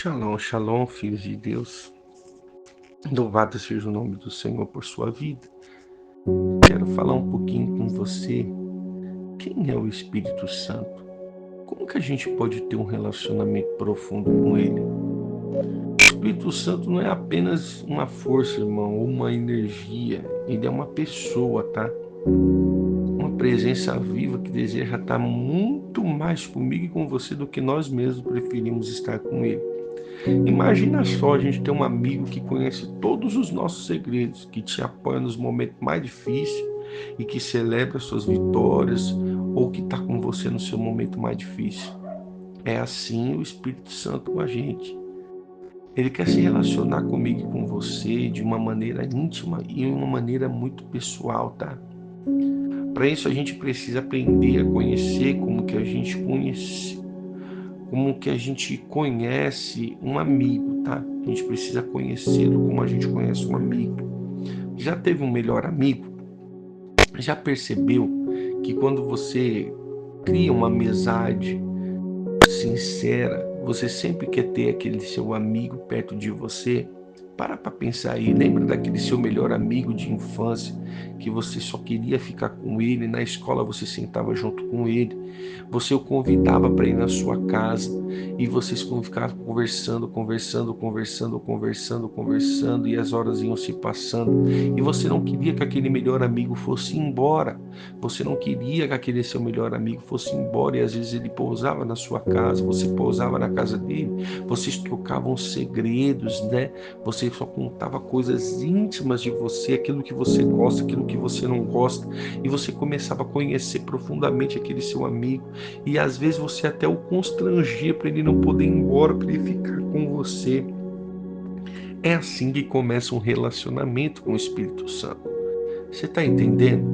Shalom, shalom, filhos de Deus. Louvado seja o nome do Senhor por sua vida. Quero falar um pouquinho com você. Quem é o Espírito Santo? Como que a gente pode ter um relacionamento profundo com Ele? O Espírito Santo não é apenas uma força, irmão, ou uma energia. Ele é uma pessoa, tá? Uma presença viva que deseja estar muito mais comigo e com você do que nós mesmos preferimos estar com Ele. Imagina só a gente ter um amigo que conhece todos os nossos segredos, que te apoia nos momentos mais difíceis e que celebra suas vitórias ou que está com você no seu momento mais difícil. É assim o Espírito Santo com a gente. Ele quer se relacionar comigo e com você de uma maneira íntima e uma maneira muito pessoal, tá? Para isso a gente precisa aprender a conhecer como que a gente conhece um amigo, tá? A gente precisa conhecê-lo como a gente conhece um amigo. Já teve um melhor amigo? Já percebeu que quando você cria uma amizade sincera, você sempre quer ter aquele seu amigo perto de você? Para pensar aí, lembra daquele seu melhor amigo de infância, que você só queria ficar com ele, na escola você sentava junto com ele, você o convidava para ir na sua casa, e vocês ficavam conversando, e as horas iam se passando, e você não queria que aquele melhor amigo fosse embora, você não queria que aquele seu melhor amigo fosse embora, e às vezes ele pousava na sua casa, você pousava na casa dele, vocês trocavam segredos, né? Você só contava coisas íntimas de você, aquilo que você gosta, aquilo que você não gosta, e você começava a conhecer profundamente aquele seu amigo, e às vezes você até o constrangia para ele não poder ir embora, para ele ficar com você. É assim que começa um relacionamento com o Espírito Santo. Você está entendendo?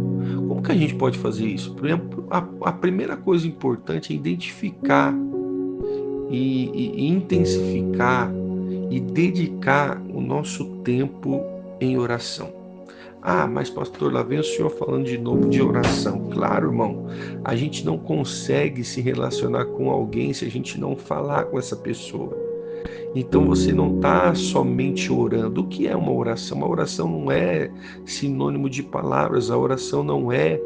Como que a gente pode fazer isso? Por exemplo, a primeira coisa importante é identificar e intensificar e dedicar o nosso tempo em oração. Ah, mas pastor, lá vem o senhor falando de novo de oração. Claro, irmão, a gente não consegue se relacionar com alguém se a gente não falar com essa pessoa. Então você não está somente orando. O que é uma oração? Uma oração não é sinônimo de palavras, a oração não é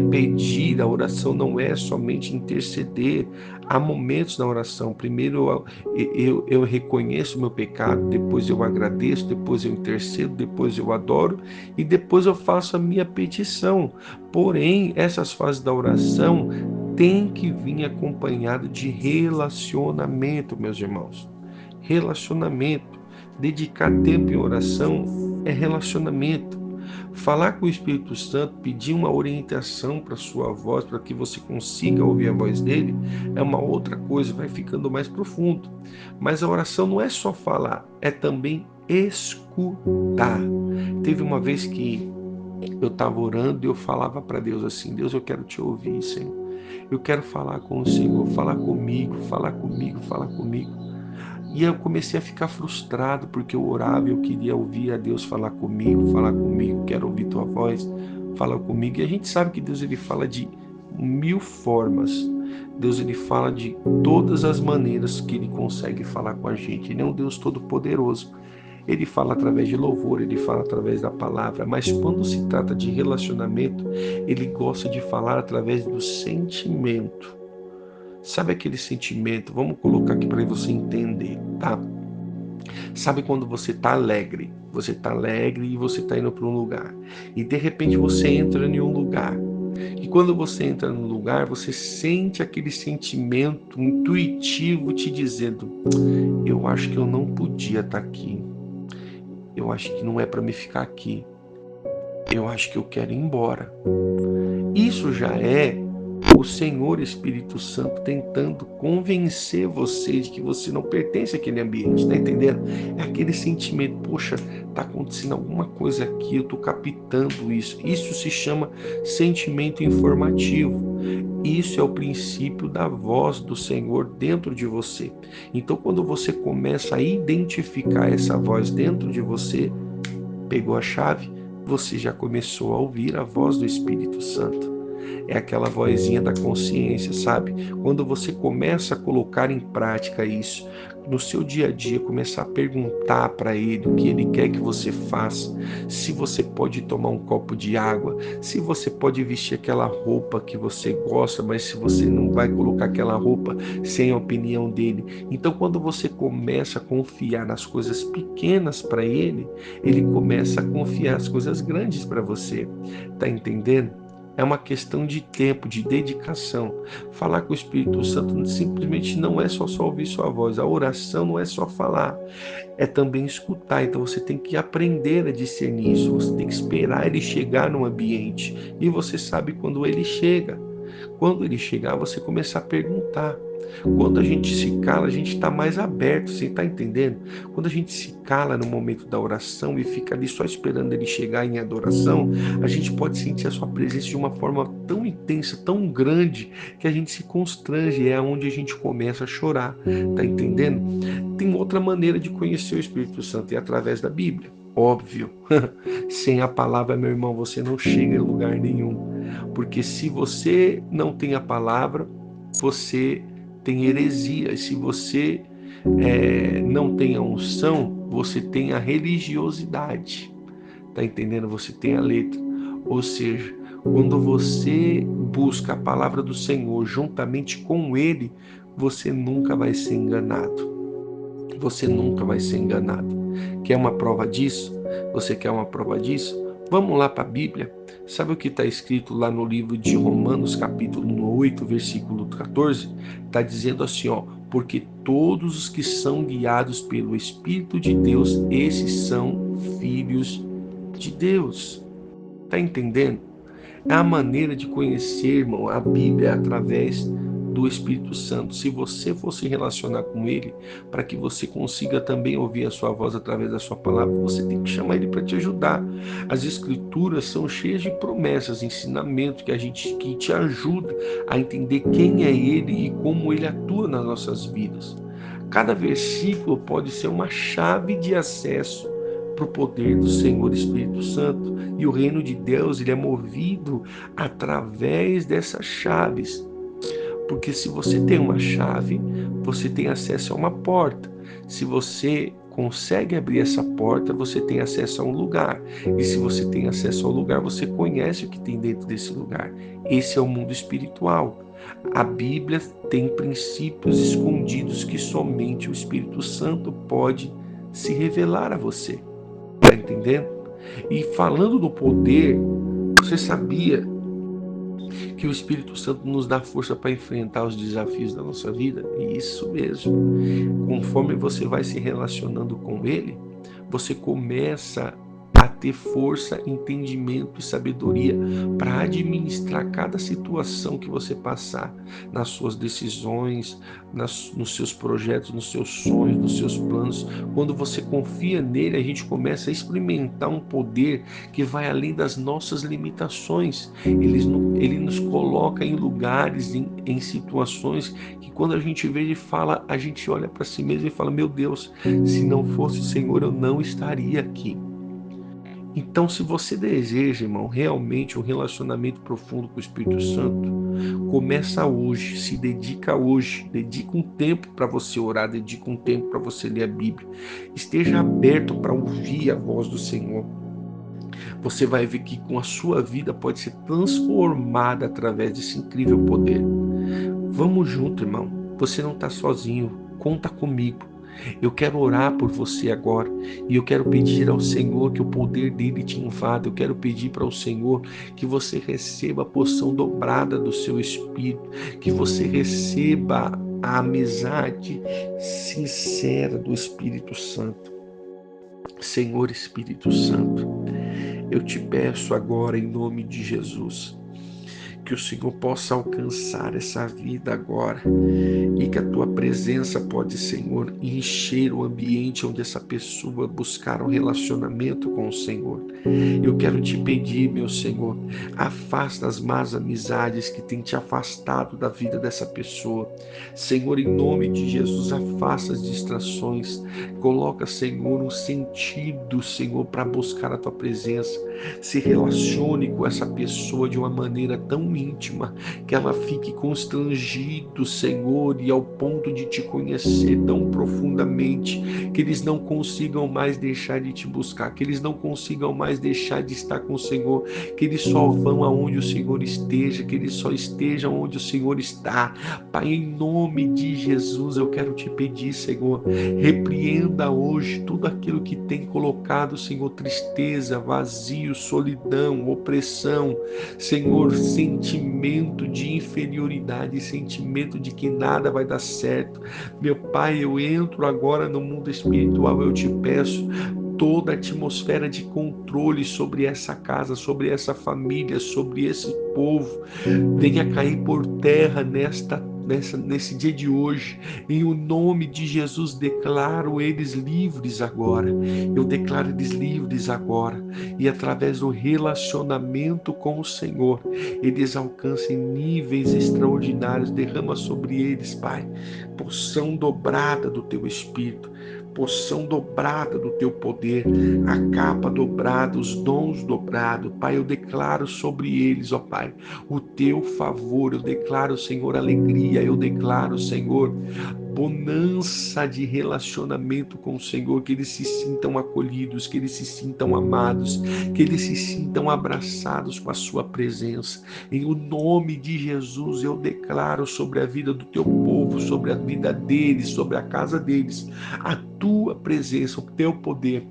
pedir, a oração não é somente interceder. Há momentos na oração. Primeiro eu reconheço o meu pecado, depois eu agradeço, depois eu intercedo, depois eu adoro e depois eu faço a minha petição. Porém, essas fases da oração têm que vir acompanhado de relacionamento, meus irmãos. Relacionamento. Dedicar tempo em oração é relacionamento. Falar com o Espírito Santo, pedir uma orientação para a sua voz, para que você consiga ouvir a voz dele, é uma outra coisa, vai ficando mais profundo. Mas a oração não é só falar, é também escutar. Teve uma vez que eu estava orando e eu falava para Deus assim: Deus, eu quero te ouvir, Senhor. Eu quero falar com o Senhor, falar comigo, falar comigo, falar comigo. E eu comecei a ficar frustrado porque eu orava e eu queria ouvir a Deus falar comigo, quero ouvir tua voz, fala comigo. E a gente sabe que Deus ele fala de mil formas. Deus ele fala de todas as maneiras que ele consegue falar com a gente. Ele é um Deus todo-poderoso. Ele fala através de louvor, ele fala através da palavra, mas quando se trata de relacionamento, ele gosta de falar através do sentimento. Sabe aquele sentimento? Vamos colocar aqui para você entender, tá? Sabe quando você está alegre? Você está alegre e você está indo para um lugar. E de repente você entra em um lugar. E quando você entra no lugar, você sente aquele sentimento intuitivo te dizendo: eu acho que eu não podia estar aqui. Eu acho que não é para me ficar aqui. Eu acho que eu quero ir embora. Isso já é o Senhor Espírito Santo tentando convencer você de que você não pertence àquele ambiente, tá entendendo? É aquele sentimento: poxa, tá acontecendo alguma coisa aqui, eu tô captando isso. Isso se chama sentimento informativo. Isso é o princípio da voz do Senhor dentro de você. Então, quando você começa a identificar essa voz dentro de você, pegou a chave, você já começou a ouvir a voz do Espírito Santo. É aquela vozinha da consciência, sabe? Quando você começa a colocar em prática isso, no seu dia a dia, começar a perguntar para ele o que ele quer que você faça, se você pode tomar um copo de água, se você pode vestir aquela roupa que você gosta, mas se você não vai colocar aquela roupa sem a opinião dele. Então, quando você começa a confiar nas coisas pequenas para ele, ele começa a confiar as coisas grandes para você. Tá entendendo? É uma questão de tempo, de dedicação. Falar com o Espírito Santo simplesmente não é só ouvir sua voz. A oração não é só falar, é também escutar. Então você tem que aprender a discernir isso. Você tem que esperar ele chegar no ambiente. E você sabe quando ele chega. Quando ele chegar, você começar a perguntar. Quando a gente se cala, a gente está mais aberto, você está entendendo? Quando a gente se cala no momento da oração e fica ali só esperando ele chegar em adoração, a gente pode sentir a sua presença de uma forma tão intensa, tão grande, que a gente se constrange, é onde a gente começa a chorar, tá entendendo? Tem outra maneira de conhecer o Espírito Santo, é através da Bíblia. Óbvio, sem a palavra, meu irmão, você não chega em lugar nenhum. Porque se você não tem a palavra, você tem heresia. E se você não tem a unção, você tem a religiosidade. Tá entendendo? Você tem a letra. Ou seja, quando você busca a palavra do Senhor juntamente com Ele, você nunca vai ser enganado. Você nunca vai ser enganado. Quer uma prova disso? Você quer uma prova disso? Vamos lá para a Bíblia. Sabe o que está escrito lá no livro de Romanos, capítulo 8, versículo 14? Está dizendo assim, ó, porque todos os que são guiados pelo Espírito de Deus, esses são filhos de Deus. Está entendendo? É a maneira de conhecer, irmão, a Bíblia através do Espírito Santo. Se você for se relacionar com Ele, para que você consiga também ouvir a sua voz através da sua palavra, você tem que chamar Ele para te ajudar. As Escrituras são cheias de promessas, ensinamentos que te ajuda a entender quem é Ele e como Ele atua nas nossas vidas. Cada versículo pode ser uma chave de acesso para o poder do Senhor Espírito Santo. E o reino de Deus, ele é movido através dessas chaves. Porque se você tem uma chave, você tem acesso a uma porta. Se você consegue abrir essa porta, você tem acesso a um lugar. E se você tem acesso ao lugar, você conhece o que tem dentro desse lugar. Esse é o mundo espiritual. A Bíblia tem princípios escondidos que somente o Espírito Santo pode se revelar a você. Tá entendendo? E falando do poder, você sabia que o Espírito Santo nos dá força para enfrentar os desafios da nossa vida? Isso mesmo. Conforme você vai se relacionando com Ele, você começa a ter força, entendimento e sabedoria para administrar cada situação que você passar, nas suas decisões, nos seus projetos, nos seus sonhos, nos seus planos. Quando você confia nele, a gente começa a experimentar um poder que vai além das nossas limitações. Ele nos coloca em lugares, em situações que quando a gente vê e fala, a gente olha para si mesmo e fala, meu Deus, se não fosse o Senhor, eu não estaria aqui. Então, se você deseja, irmão, realmente um relacionamento profundo com o Espírito Santo, começa hoje, se dedica hoje, dedica um tempo para você orar, dedica um tempo para você ler a Bíblia. Esteja aberto para ouvir a voz do Senhor. Você vai ver que com a sua vida pode ser transformada através desse incrível poder. Vamos junto, irmão. Você não está sozinho. Conta comigo. Eu quero orar por você agora e eu quero pedir ao Senhor que o poder dele te invada. Eu quero pedir para o Senhor que você receba a porção dobrada do seu Espírito, que você receba a amizade sincera do Espírito Santo. Senhor Espírito Santo, eu te peço agora em nome de Jesus, que o Senhor possa alcançar essa vida agora e que a tua presença pode, Senhor, encher o ambiente onde essa pessoa buscar um relacionamento com o Senhor. Eu quero te pedir, meu Senhor, afasta as más amizades que têm te afastado da vida dessa pessoa. Senhor, em nome de Jesus, afasta as distrações, coloca, Senhor, um sentido, Senhor, para buscar a tua presença. Se relacione com essa pessoa de uma maneira tão íntima, que ela fique constrangido, Senhor, e ao ponto de te conhecer tão profundamente, que eles não consigam mais deixar de te buscar, que eles não consigam mais deixar de estar com o Senhor, que eles só vão aonde o Senhor esteja, que eles só estejam onde o Senhor está. Pai, em nome de Jesus, eu quero te pedir, Senhor, repreenda hoje tudo aquilo que tem colocado, Senhor, tristeza, vazio, solidão, opressão, Senhor, sentimento de inferioridade, sentimento de que nada vai dar certo. Meu Pai, eu entro agora no mundo espiritual, eu te peço toda a atmosfera de controle sobre essa casa, sobre essa família, sobre esse povo, venha cair por terra nesse dia de hoje. Em o nome de Jesus, declaro eles livres agora. Eu declaro eles livres agora. E através do relacionamento com o Senhor, eles alcancem níveis extraordinários. Derrama sobre eles, Pai, porção dobrada do Teu Espírito, porção dobrada do Teu poder, a capa dobrada, os dons dobrados. Pai, eu declaro sobre eles, ó Pai, o Teu favor. Eu declaro, Senhor, alegria. Eu declaro, Senhor, bonança de relacionamento com o Senhor, que eles se sintam acolhidos, que eles se sintam amados, que eles se sintam abraçados com a sua presença. Em o nome de Jesus, eu declaro sobre a vida do teu povo, sobre a vida deles, sobre a casa deles, a tua presença, o teu poder,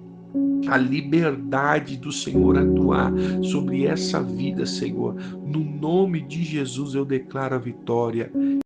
a liberdade do Senhor atuar sobre essa vida, Senhor. No nome de Jesus eu declaro a vitória.